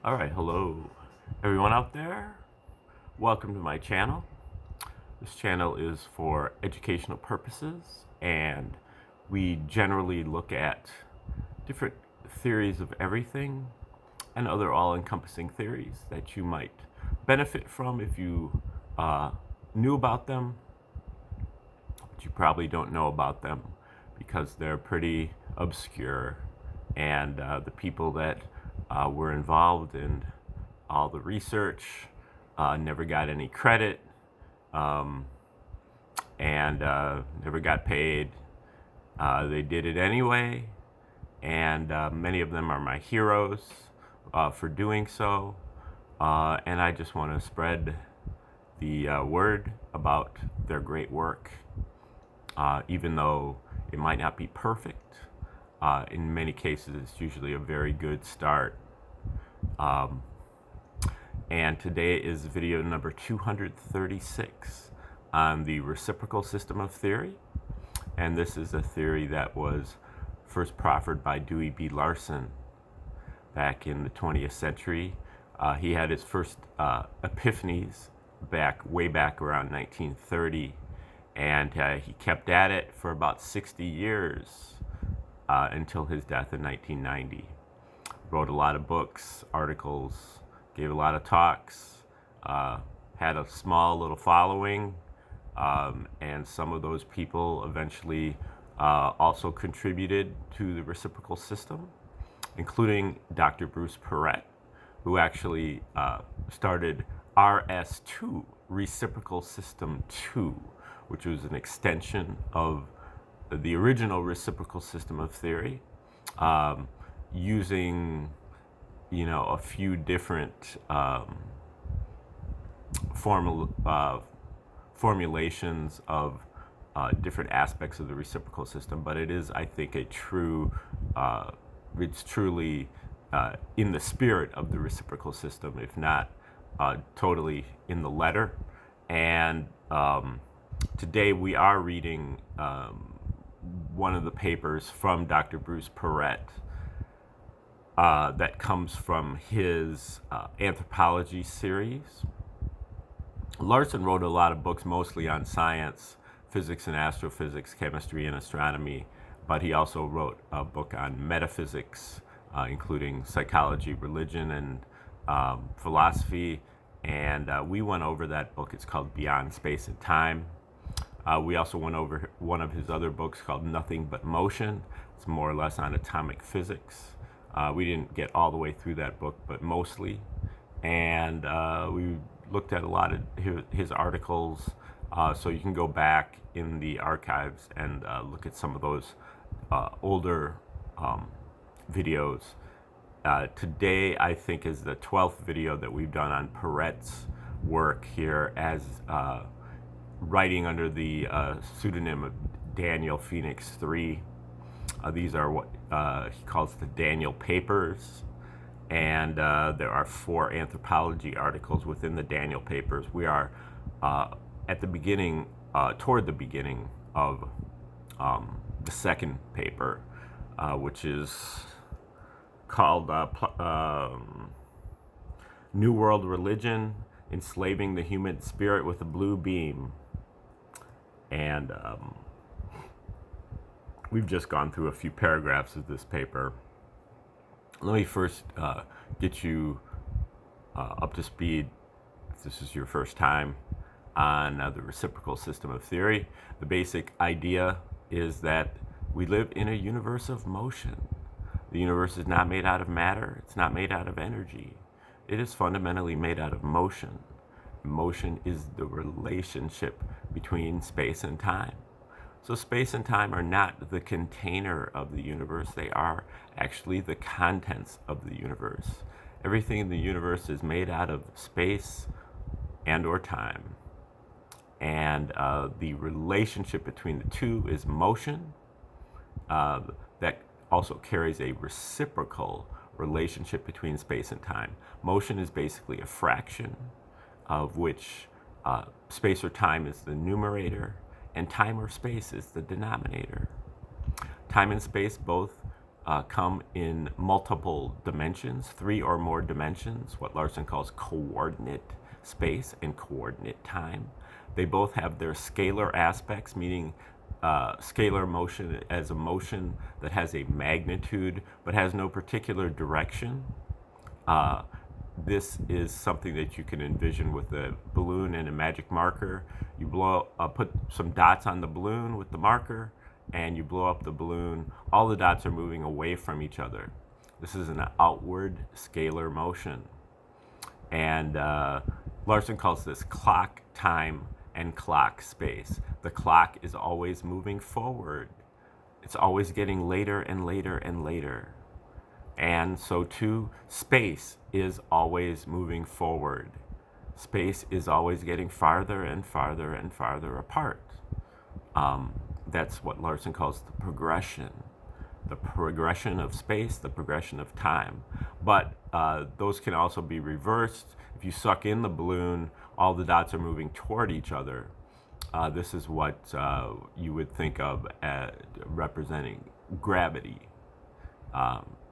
All right, hello everyone out there. Welcome to my channel. This channel is for educational purposes, and we generally look at different theories of everything and other all-encompassing theories that you might benefit from if you knew about them, but you probably don't know about them because they're pretty obscure, and the people that were involved in all the research never got any credit, and never got paid. They did it anyway, and many of them are my heroes for doing so, and I just want to spread the word about their great work, even though it might not be perfect. In many cases, it's usually a very good start. And today is video number 236 on the reciprocal system of theory. And this is a theory that was first proffered by Dewey B. Larson back in the 20th century. He had his first epiphanies way back around 1930, and he kept at it for about 60 years until his death in 1990. Wrote a lot of books, articles, gave a lot of talks, had a small little following, and some of those people eventually also contributed to the reciprocal system, including Dr. Bruce Perret, who actually started RS2, Reciprocal System 2, which was an extension of the original reciprocal system of theory, using a few different formulations of different aspects of the reciprocal system. But it is, I think, it's truly in the spirit of the reciprocal system, if not totally in the letter. And today we are reading one of the papers from Dr. Bruce Perret that comes from his anthropology series. Larson wrote a lot of books, mostly on science, physics and astrophysics, chemistry and astronomy, but he also wrote a book on metaphysics, including psychology, religion, and philosophy. And we went over that book. It's called Beyond Space and Time. We also went over one of his other books called Nothing But Motion. It's more or less on atomic physics. We didn't get all the way through that book, but mostly. And we looked at a lot of his articles, so you can go back in the archives and look at some of those older videos. Today, I think, is the 12th video that we've done on Perret's work here as writing under the pseudonym of Daniel Phoenix III. These are what he calls the Daniel Papers, and there are 4 anthropology articles within the Daniel Papers. We are at the beginning, toward the beginning of the second paper, which is called New World Religion, Enslaving the Human Spirit with a Blue Beam. And we've just gone through a few paragraphs of this paper. Let me first get you up to speed, if this is your first time, on the reciprocal system of theory. The basic idea is that we live in a universe of motion. The universe is not made out of matter. It's not made out of energy. It is fundamentally made out of motion. Motion is the relationship between space and time. So space and time are not the container of the universe. They are actually the contents of the universe. Everything in the universe is made out of space and or time. And the relationship between the two is motion. That also carries a reciprocal relationship between space and time. Motion is basically a fraction, of which space or time is the numerator, and time or space is the denominator. Time and space both come in multiple dimensions, 3 or more dimensions, what Larson calls coordinate space and coordinate time. They both have their scalar aspects, meaning scalar motion as a motion that has a magnitude but has no particular direction. This is something that you can envision with a balloon and a magic marker. You put some dots on the balloon with the marker, and you blow up the balloon. All the dots are moving away from each other. This is an outward scalar motion. And Larson calls this clock time and clock space. The clock is always moving forward. It's always getting later and later and later. And so too, space is always moving forward. Space is always getting farther and farther and farther apart. That's what Larson calls the progression of space, the progression of time. But those can also be reversed. If you suck in the balloon, all the dots are moving toward each other. This is what you would think of as representing gravity.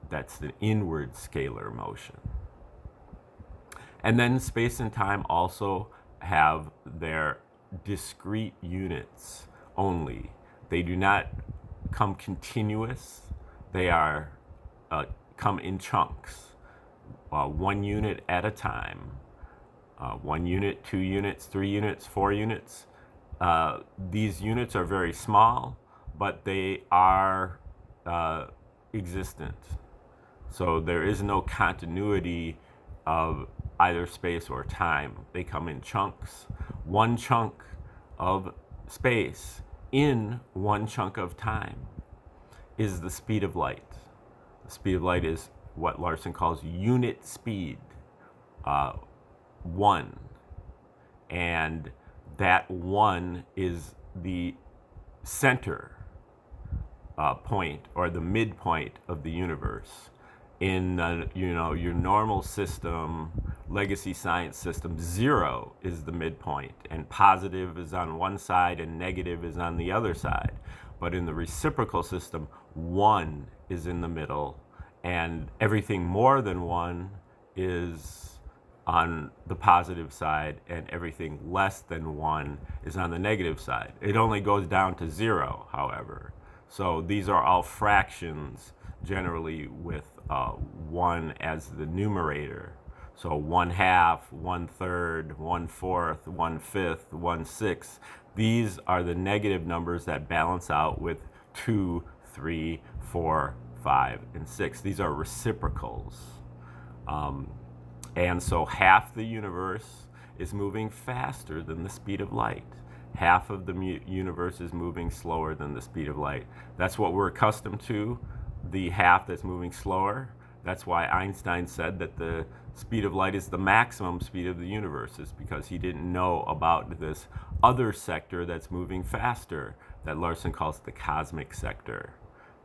That's the inward scalar motion. And then space and time also have their discrete units only. They do not come continuous. They are come in chunks, 1 unit at a time. 1 unit, 2 units, 3 units, 4 units. These units are very small, but they are existent. So there is no continuity of either space or time. They come in chunks. 1 chunk of space in 1 chunk of time is the speed of light. The speed of light is what Larson calls unit speed, 1. And that 1 is the center point or the midpoint of the universe. In your normal system, legacy science system, 0 is the midpoint, and positive is on one side and negative is on the other side. But in the reciprocal system, 1 is in the middle, and everything more than 1 is on the positive side, and everything less than 1 is on the negative side. It only goes down to 0, however. So these are all fractions, generally with 1 as the numerator. So 1/2, 1/3, 1/4, 1/5, 1/6. These are the negative numbers that balance out with 2, 3, 4, 5, and 6. These are reciprocals. And so half the universe is moving faster than the speed of light. Half of the universe is moving slower than the speed of light. That's what we're accustomed to, the half that's moving slower. That's why Einstein said that the speed of light is the maximum speed of the universe, is because he didn't know about this other sector that's moving faster that Larson calls the cosmic sector.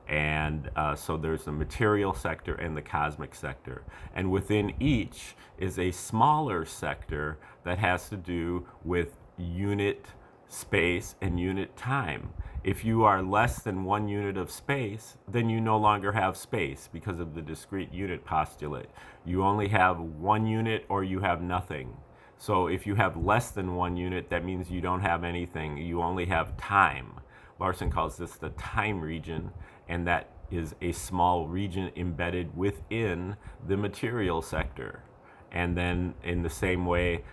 And so there's the material sector and the cosmic sector. And within each is a smaller sector that has to do with unit space and unit time. If you are less than 1 unit of space, then you no longer have space because of the discrete unit postulate. You only have 1 unit or you have nothing. So if you have less than 1 unit, that means you don't have anything. You only have time. Larson calls this the time region, and that is a small region embedded within the material sector. And then in the same way,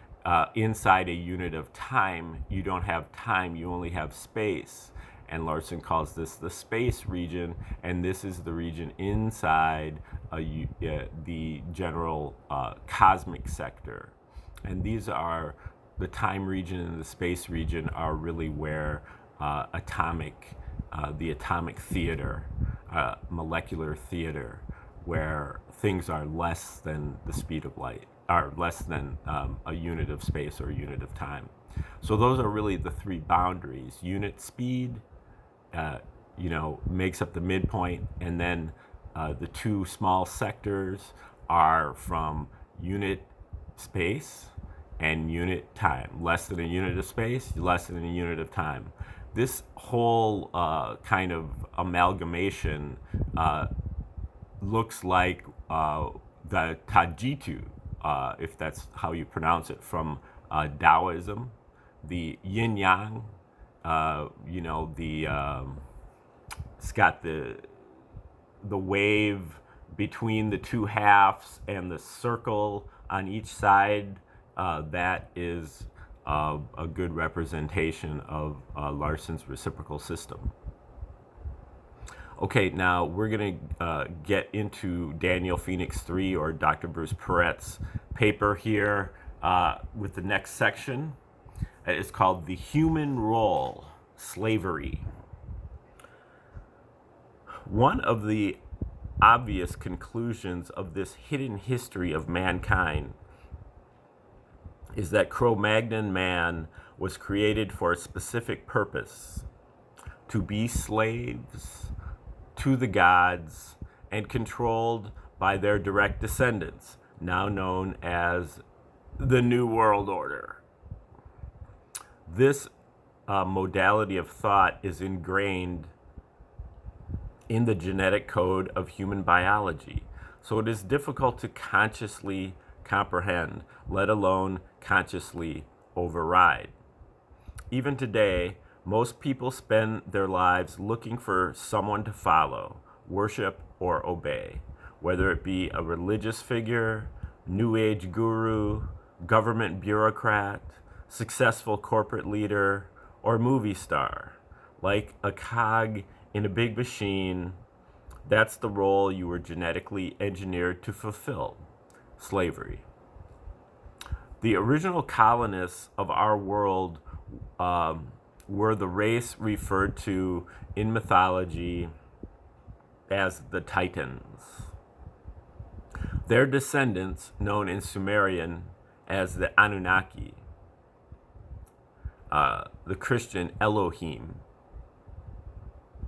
inside a unit of time, you don't have time, you only have space. And Larson calls this the space region, and this is the region inside the general cosmic sector. And these are the time region and the space region are really where the atomic theater, molecular theater, where things are less than the speed of light, are less than a unit of space or a unit of time. So those are really the 3 boundaries. Unit speed, makes up the midpoint, and then the 2 small sectors are from unit space and unit time. Less than a unit of space, less than a unit of time. This whole kind of amalgamation looks like the Tajitu, if that's how you pronounce it, from Taoism, the yin yang. It's got the wave between the two halves and the circle on each side. That is a good representation of Larson's reciprocal system. Okay, now we're going to get into Daniel Phoenix 3 or Dr. Bruce Perret's paper here with the next section. It's called The Human Role, Slavery. One of the obvious conclusions of this hidden history of mankind is that Cro-Magnon man was created for a specific purpose: to be slaves to the gods and controlled by their direct descendants, now known as the New World Order. This modality of thought is ingrained in the genetic code of human biology, so it is difficult to consciously comprehend, let alone consciously override. Even today, most people spend their lives looking for someone to follow, worship, or obey, whether it be a religious figure, New Age guru, government bureaucrat, successful corporate leader, or movie star. Like a cog in a big machine, that's the role you were genetically engineered to fulfill: slavery. The original colonists of our world were the race referred to in mythology as the Titans. Their descendants, known in Sumerian as the Anunnaki, the Christian Elohim,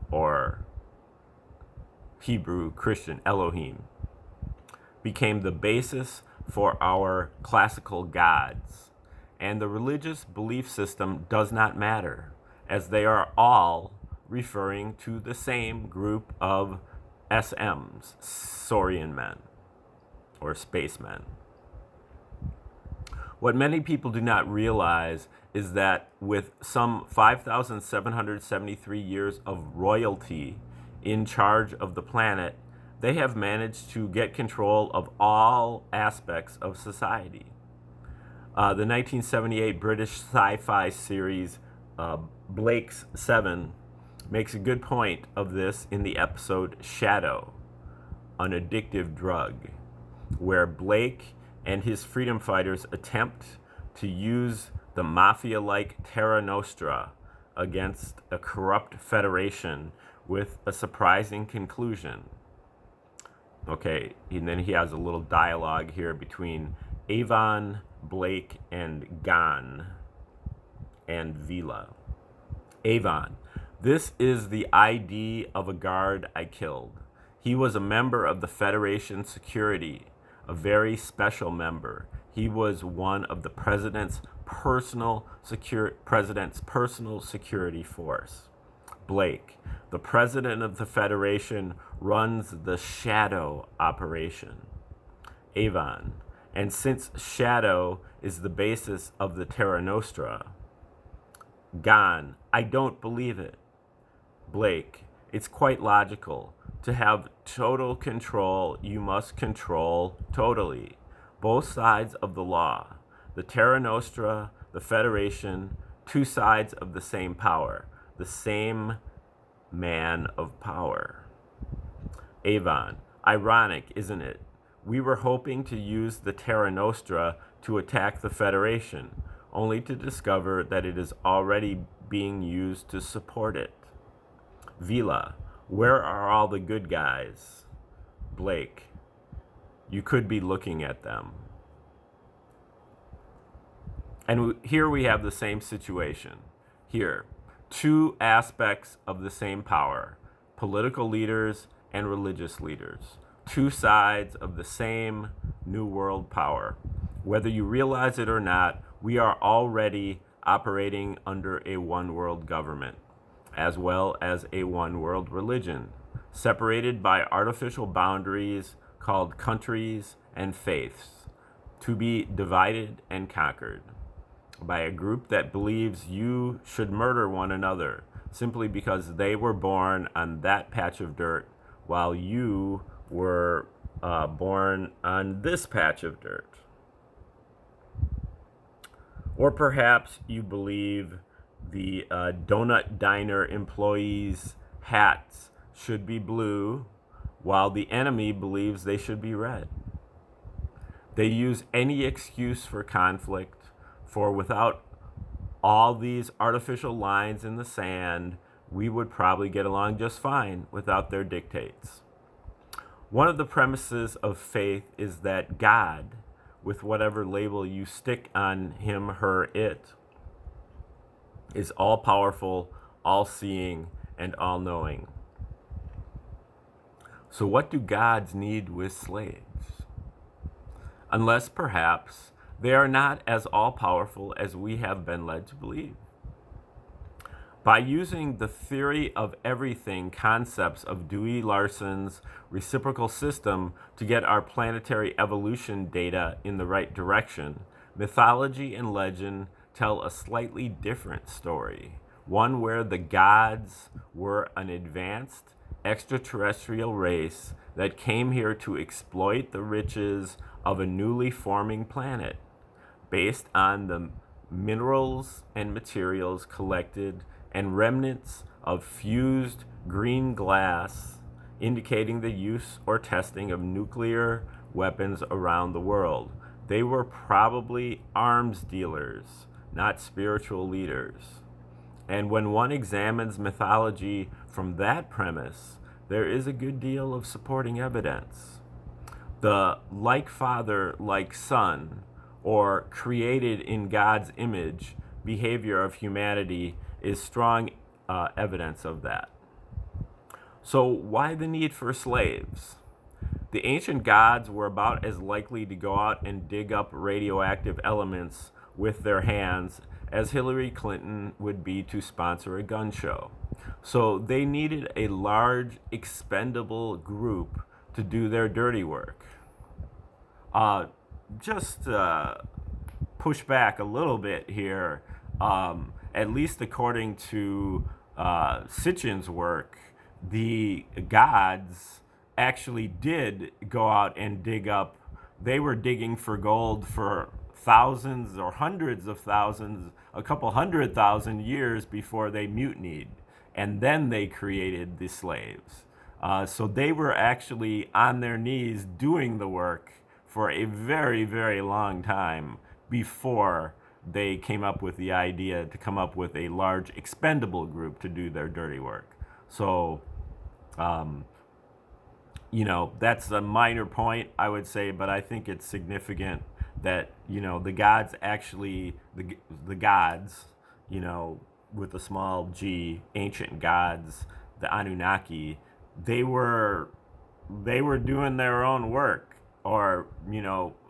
or Hebrew Christian Elohim, became the basis for our classical gods. And the religious belief system does not matter, as they are all referring to the same group of SMs, Saurian men, or spacemen. What many people do not realize is that with some 5,773 years of royalty in charge of the planet, they have managed to get control of all aspects of society. The 1978 British sci-fi series Blake's 7 makes a good point of this in the episode Shadow, an addictive drug, where Blake and his freedom fighters attempt to use the mafia-like Terra Nostra against a corrupt federation with a surprising conclusion. Okay, and then he has a little dialogue here between Avon, Blake, and Gan and Vila. Avon: this is the ID of a guard I killed. He was a member of the Federation Security, a very special member. He was one of the president's personal security force. Blake: the president of the Federation runs the Shadow operation. Avon: and since Shadow is the basis of the Terra Nostra. Gan: I don't believe it. Blake: it's quite logical. To have total control, you must control totally. Both sides of the law. The Terra Nostra, the Federation, two sides of the same power. The same man of power. Avon: ironic, isn't it? We were hoping to use the Terra Nostra to attack the Federation, only to discover that it is already being used to support it. Vila: where are all the good guys? Blake: you could be looking at them. And here we have the same situation. Here, two aspects of the same power: political leaders and religious leaders. Two sides of the same New World power. Whether you realize it or not, we are already operating under a one world government, as well as a one world religion. separated by artificial boundaries called countries and faiths, to be divided and conquered by a group that believes you should murder one another simply because they were born on that patch of dirt while you were born on this patch of dirt. Or perhaps you believe the donut diner employees' hats should be blue while the enemy believes they should be red. They use any excuse for conflict, for without all these artificial lines in the sand, we would probably get along just fine without their dictates. One of the premises of faith is that God, with whatever label you stick on him, her, it, is all powerful, all seeing, and all knowing. So, what do gods need with slaves? Unless perhaps they are not as all powerful as we have been led to believe. By using the theory of everything concepts of Dewey Larson's reciprocal system to get our planetary evolution data in the right direction, mythology and legend tell a slightly different story, one where the gods were an advanced extraterrestrial race that came here to exploit the riches of a newly forming planet based on the minerals and materials collected and remnants of fused green glass, indicating the use or testing of nuclear weapons around the world. They were probably arms dealers, not spiritual leaders. And when one examines mythology from that premise, there is a good deal of supporting evidence. The like father, like son, or created in God's image behavior of humanity is strong evidence of that. So why the need for slaves? The ancient gods were about as likely to go out and dig up radioactive elements with their hands as Hillary Clinton would be to sponsor a gun show. So they needed a large, expendable group to do their dirty work. Just push back a little bit here. At least according to Sitchin's work, the gods actually did go out and dig up. They were digging for gold for thousands or hundreds of thousands, a couple 100,000 years before they mutinied. And then they created the slaves. So they were actually on their knees doing the work for a very, very long time before they came up with the idea to come up with a large expendable group to do their dirty work. So, that's a minor point, I would say, but I think it's significant that, the gods actually, the gods, with a small g, ancient gods, the Anunnaki, they were doing their own work, or,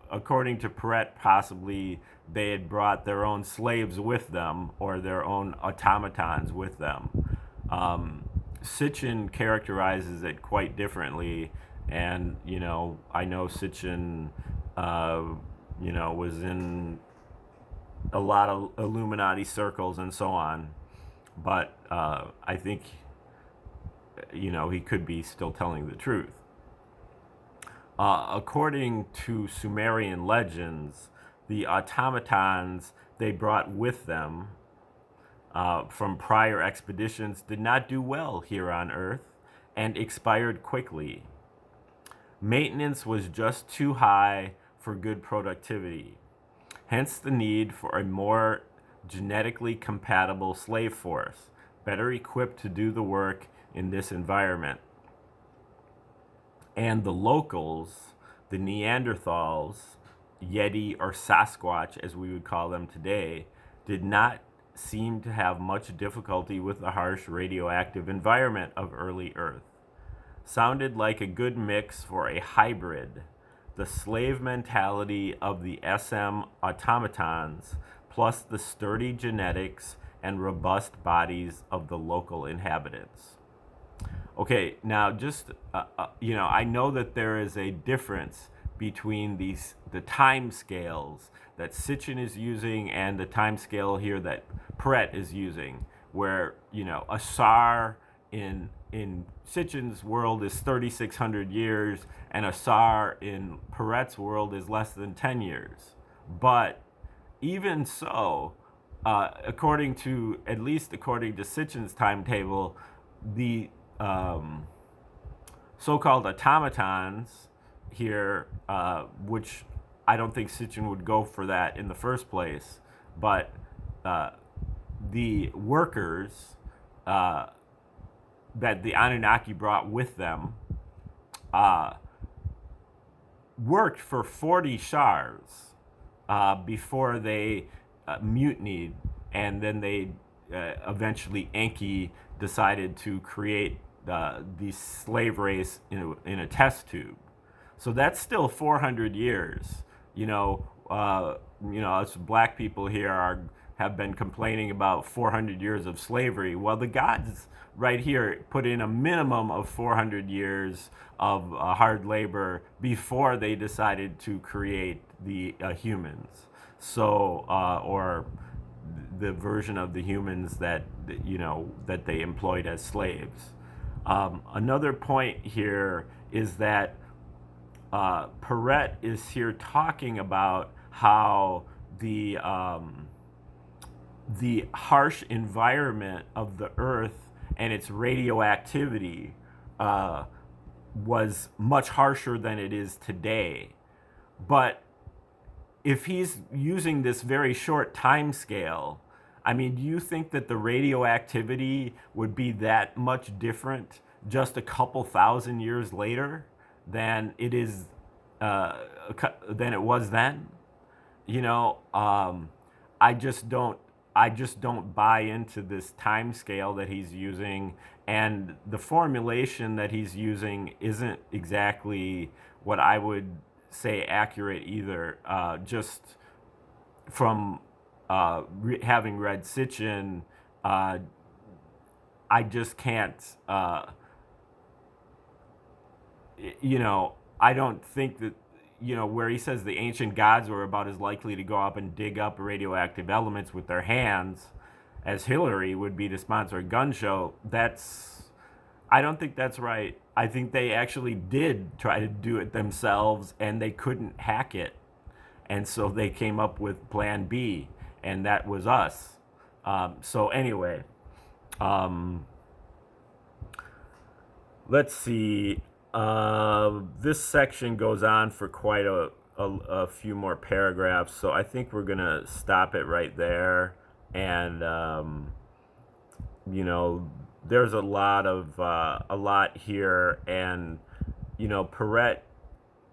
according to Perret, possibly they had brought their own slaves with them or their own automatons with them. Sitchin characterizes it quite differently, and I know Sitchin, was in a lot of Illuminati circles and so on, but I think he could be still telling the truth. According to Sumerian legends, the automatons they brought with them from prior expeditions did not do well here on Earth and expired quickly. Maintenance was just too high for good productivity, hence the need for a more genetically compatible slave force, better equipped to do the work in this environment. And the locals, the Neanderthals, Yeti or Sasquatch as we would call them today, did not seem to have much difficulty with the harsh radioactive environment of early Earth. Sounded like a good mix for a hybrid, the slave mentality of the SM automatons plus the sturdy genetics and robust bodies of the local inhabitants. Okay, now just I know that there is a difference between the time scales that Sitchin is using and the time scale here that Perret is using, where a SAR in Sitchin's world is 3,600 years, and a SAR in Perret's world is less than 10 years. But even so, at least according to Sitchin's timetable, the so-called automatons here, which I don't think Sitchin would go for that in the first place, but the workers that the Anunnaki brought with them worked for 40 shars before they mutinied, and then they eventually Enki decided to create the slave race in a test tube. So that's still 400 years. Us black people here have been complaining about 400 years of slavery. Well, the gods right here put in a minimum of 400 years of hard labor before they decided to create the humans. So, or the version of the humans that they employed as slaves. Another point here is that Perret is here talking about how the harsh environment of the Earth and its radioactivity was much harsher than it is today. But if he's using this very short time scale, I mean, do you think that the radioactivity would be that much different just a couple thousand years later than it is than it was then? I just don't buy into this time scale that he's using, and the formulation that he's using isn't exactly what I would say accurate either. Just from having read Sitchin, I just can't. I don't think that where he says the ancient gods were about as likely to go up and dig up radioactive elements with their hands as Hillary would be to sponsor a gun show. I don't think that's right. I think they actually did try to do it themselves, and they couldn't hack it. And so they came up with Plan B, and that was us. So anyway, let's see. This section goes on for quite a few more paragraphs, so I think we're gonna stop it right there. And there's a lot here, and Perret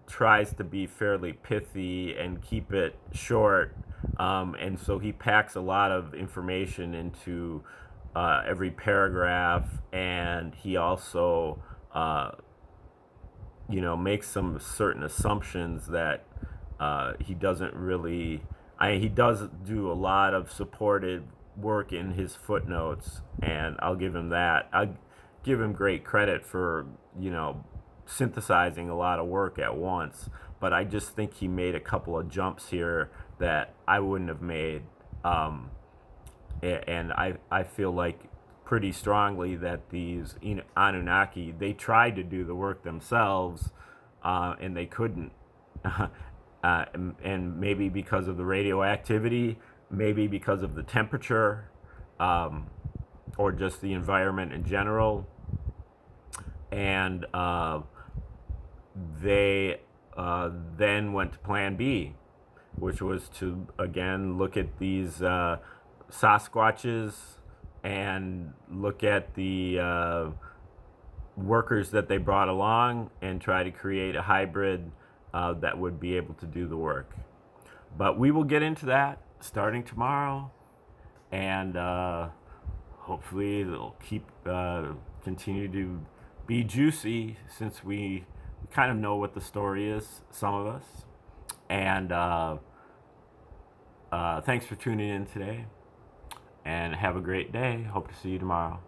tries to be fairly pithy and keep it short, and so he packs a lot of information into every paragraph, and he also makes some certain assumptions that he doesn't really. He does do a lot of supported work in his footnotes, and I'll give him that. I give him great credit for synthesizing a lot of work at once, but I just think he made a couple of jumps here that I wouldn't have made, and I feel like pretty strongly that these Anunnaki, they tried to do the work themselves, and they couldn't. And maybe because of the radioactivity, maybe because of the temperature, or just the environment in general. And they then went to Plan B, which was to, again, look at these Sasquatches and look at the workers that they brought along and try to create a hybrid that would be able to do the work. But we will get into that starting tomorrow, and hopefully it'll continue to be juicy, since we kind of know what the story is, some of us. And thanks for tuning in today, and have a great day. Hope to see you tomorrow.